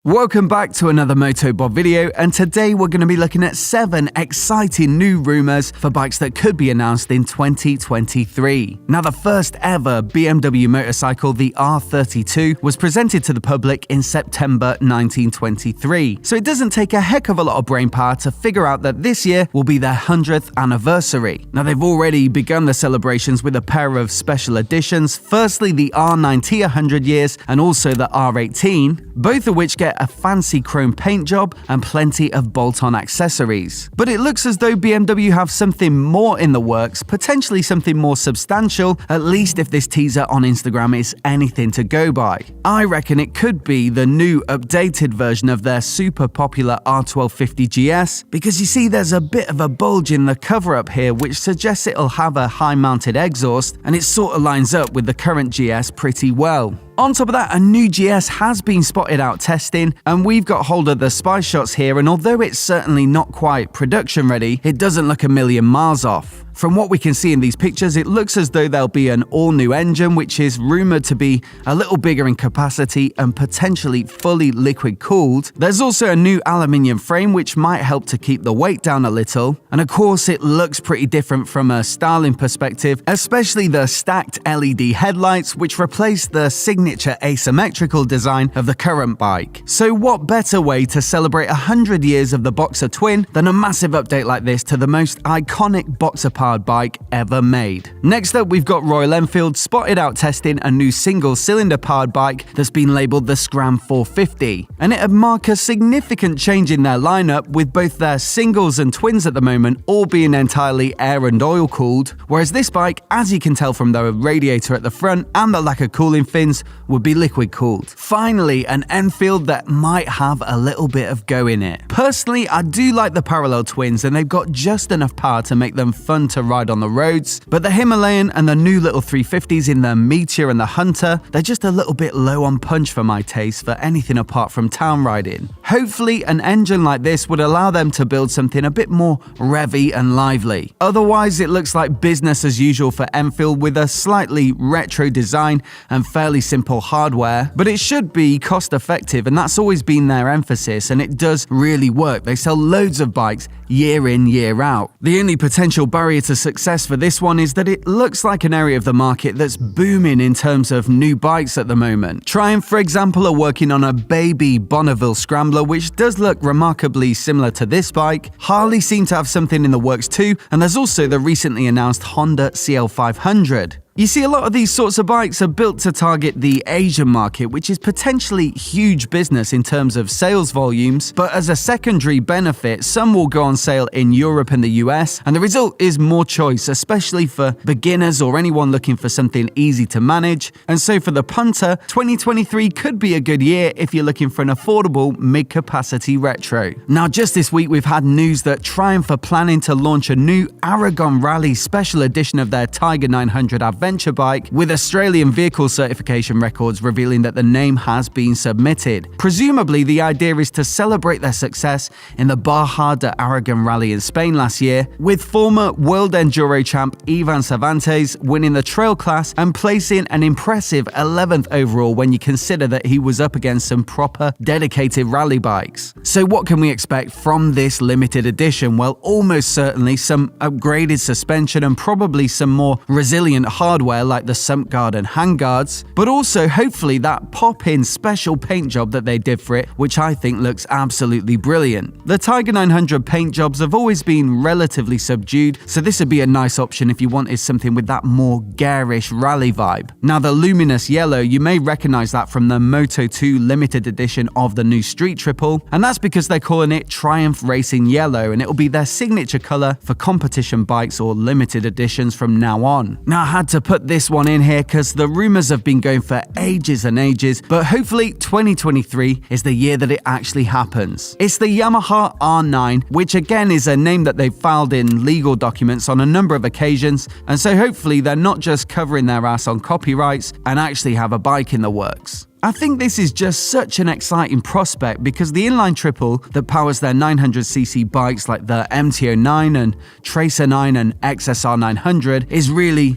Welcome back to another Motobob video, and today we're going to be looking at 7 exciting new rumours for bikes that could be announced in 2023. Now, the first ever BMW motorcycle, the R32, was presented to the public in September 1923, so it doesn't take a heck of a lot of brainpower to figure out that this year will be their 100th anniversary. Now, they've already begun the celebrations with a pair of special editions, firstly the R9T 100 years and also the R18, both of which get a fancy chrome paint job and plenty of bolt-on accessories. But it looks as though BMW have something more in the works, potentially something more substantial, at least if this teaser on Instagram is anything to go by. I reckon it could be the new updated version of their super popular R1250 GS, because you see there's a bit of a bulge in the cover up here which suggests it'll have a high mounted exhaust, and it sort of lines up with the current GS pretty well. On top of that, a new GS has been spotted out testing, and we've got hold of the spy shots here, and although it's certainly not quite production ready, it doesn't look a million miles off. From what we can see in these pictures, it looks as though there'll be an all-new engine, which is rumoured to be a little bigger in capacity and potentially fully liquid-cooled. There's also a new aluminium frame, which might help to keep the weight down a little. And of course, it looks pretty different from a styling perspective, especially the stacked LED headlights, which replace the signature asymmetrical design of the current bike. So what better way to celebrate 100 years of the Boxer Twin than a massive update like this to the most iconic boxer powered bike ever made. Next up, we've got Royal Enfield spotted out testing a new single-cylinder powered bike that's been labelled the Scram 450, and it'd mark a significant change in their lineup, with both their singles and twins at the moment all being entirely air and oil cooled, whereas this bike, as you can tell from the radiator at the front and the lack of cooling fins, would be liquid cooled. Finally, an Enfield that might have a little bit of go in it. Personally, I do like the parallel twins, and they've got just enough power to make them fun to ride on the roads, but the Himalayan and the new little 350s in the Meteor and the Hunter, they're just a little bit low on punch for my taste for anything apart from town riding. Hopefully, an engine like this would allow them to build something a bit more revvy and lively. Otherwise, it looks like business as usual for Enfield, with a slightly retro design and fairly simple hardware, but it should be cost effective, and that's always been their emphasis, and it does really work. They sell loads of bikes year in, year out. The only potential barrier to success for this one is that it looks like an area of the market that's booming in terms of new bikes at the moment. Triumph, for example, are working on a baby Bonneville Scrambler, which does look remarkably similar to this bike. Harley seem to have something in the works too, and there's also the recently announced Honda CL500. You see, a lot of these sorts of bikes are built to target the Asian market, which is potentially huge business in terms of sales volumes, but as a secondary benefit, some will go on sale in Europe and the US, and the result is more choice, especially for beginners or anyone looking for something easy to manage. And so for the punter, 2023 could be a good year if you're looking for an affordable mid-capacity retro. Now, just this week, we've had news that Triumph are planning to launch a new Aragon Rally special edition of their Tiger 900 Adventure bike, with Australian vehicle certification records revealing that the name has been submitted. Presumably, the idea is to celebrate their success in the Baja de Aragon Rally in Spain last year, with former World Enduro champ Ivan Cervantes winning the trail class and placing an impressive 11th overall when you consider that he was up against some proper dedicated rally bikes. So what can we expect from this limited edition? Well, almost certainly some upgraded suspension and probably some more resilient hardware like the sump guard and handguards, but also hopefully that pop-in special paint job that they did for it, which I think looks absolutely brilliant. The Tiger 900 paint jobs have always been relatively subdued, so this would be a nice option if you wanted something with that more garish rally vibe. Now, the luminous yellow, you may recognize that from the Moto 2 limited edition of the new Street Triple, and that's because they're calling it Triumph Racing Yellow, and it will be their signature color for competition bikes or limited editions from now on. Now, I had to put this one in here because the rumors have been going for ages and ages, but hopefully 2023 is the year that it actually happens. It's the Yamaha R9, which again is a name that they've filed in legal documents on a number of occasions, and so hopefully they're not just covering their ass on copyrights and actually have a bike in the works. I think this is just such an exciting prospect because the inline triple that powers their 900cc bikes like the MT-09 and Tracer 9 and XSR 900 is really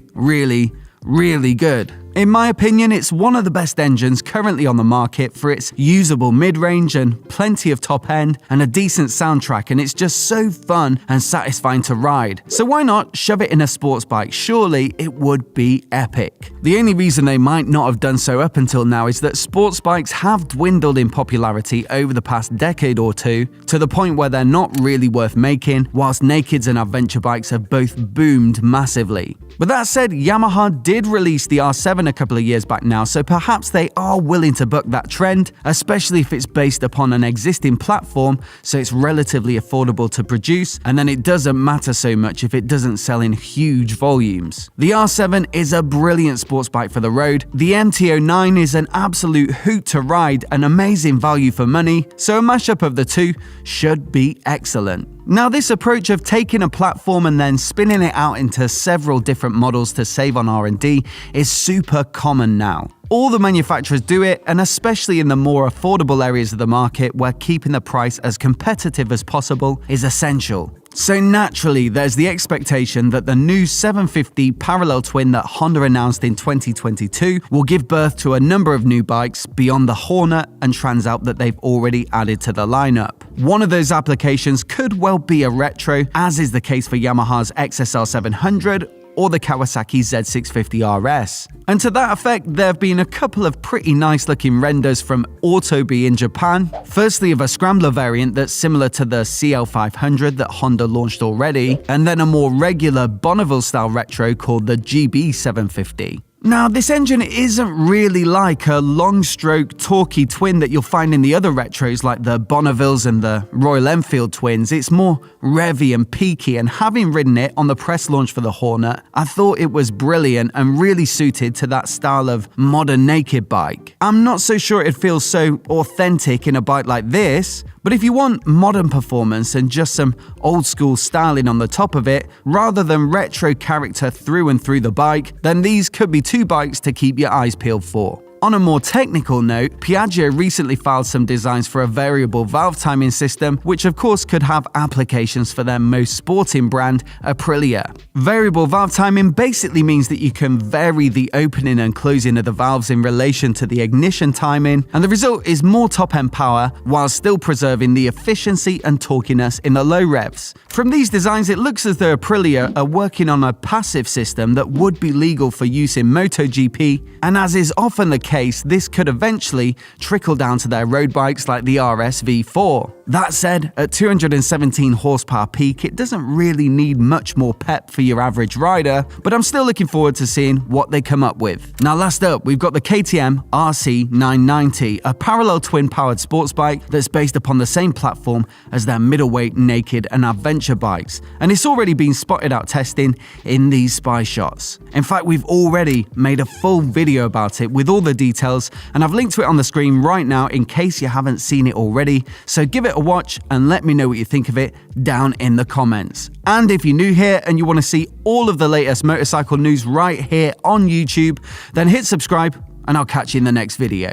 good. In my opinion, it's one of the best engines currently on the market for its usable mid-range and plenty of top end and a decent soundtrack, and it's just so fun and satisfying to ride. So why not shove it in a sports bike? Surely it would be epic. The only reason they might not have done so up until now is that sports bikes have dwindled in popularity over the past decade or two, to the point where they're not really worth making, whilst nakeds and adventure bikes have both boomed massively. But that said, Yamaha did release the R7 a couple of years back now, so perhaps they are willing to buck that trend, especially if it's based upon an existing platform, so it's relatively affordable to produce, and then it doesn't matter so much if it doesn't sell in huge volumes. The R7 is a brilliant sports bike for the road, the MT-09 is an absolute hoot to ride, an amazing value for money, so a mashup of the two should be excellent. Now, this approach of taking a platform and then spinning it out into several different models to save on R&D is super common now. All the manufacturers do it, and especially in the more affordable areas of the market where keeping the price as competitive as possible is essential. So naturally, there's the expectation that the new 750 parallel twin that Honda announced in 2022 will give birth to a number of new bikes beyond the Hornet and Transalp that they've already added to the lineup. One of those applications could well be a retro, as is the case for Yamaha's XSR 700 or the Kawasaki Z650 RS. And to that effect, there have been a couple of pretty nice looking renders from Autobi in Japan. Firstly, of a scrambler variant that's similar to the CL500 that Honda launched already, and then a more regular Bonneville style retro called the GB750. Now, this engine isn't really like a long-stroke, torquey twin that you'll find in the other retros like the Bonnevilles and the Royal Enfield twins. It's more revvy and peaky, and having ridden it on the press launch for the Hornet, I thought it was brilliant and really suited to that style of modern naked bike. I'm not so sure it feels so authentic in a bike like this, but if you want modern performance and just some old school styling on the top of it, rather than retro character through and through the bike, then these could be two bikes to keep your eyes peeled for. On a more technical note, Piaggio recently filed some designs for a variable valve timing system, which of course could have applications for their most sporting brand, Aprilia. Variable valve timing basically means that you can vary the opening and closing of the valves in relation to the ignition timing, and the result is more top-end power while still preserving the efficiency and torquiness in the low revs. From these designs, it looks as though Aprilia are working on a passive system that would be legal for use in MotoGP, and as is often the case, this could eventually trickle down to their road bikes like the RS V4. That said, at 217 horsepower peak, it doesn't really need much more pep for your average rider, but I'm still looking forward to seeing what they come up with. Now last up, we've got the KTM RC990, a parallel twin-powered sports bike that's based upon the same platform as their middleweight, naked and adventure bikes, and it's already been spotted out testing in these spy shots. In fact, we've already made a full video about it with all the details, and I've linked to it on the screen right now in case you haven't seen it already, so give it a watch and let me know what you think of it down in the comments. And if you're new here and you want to see all of the latest motorcycle news right here on YouTube, then hit subscribe and I'll catch you in the next video.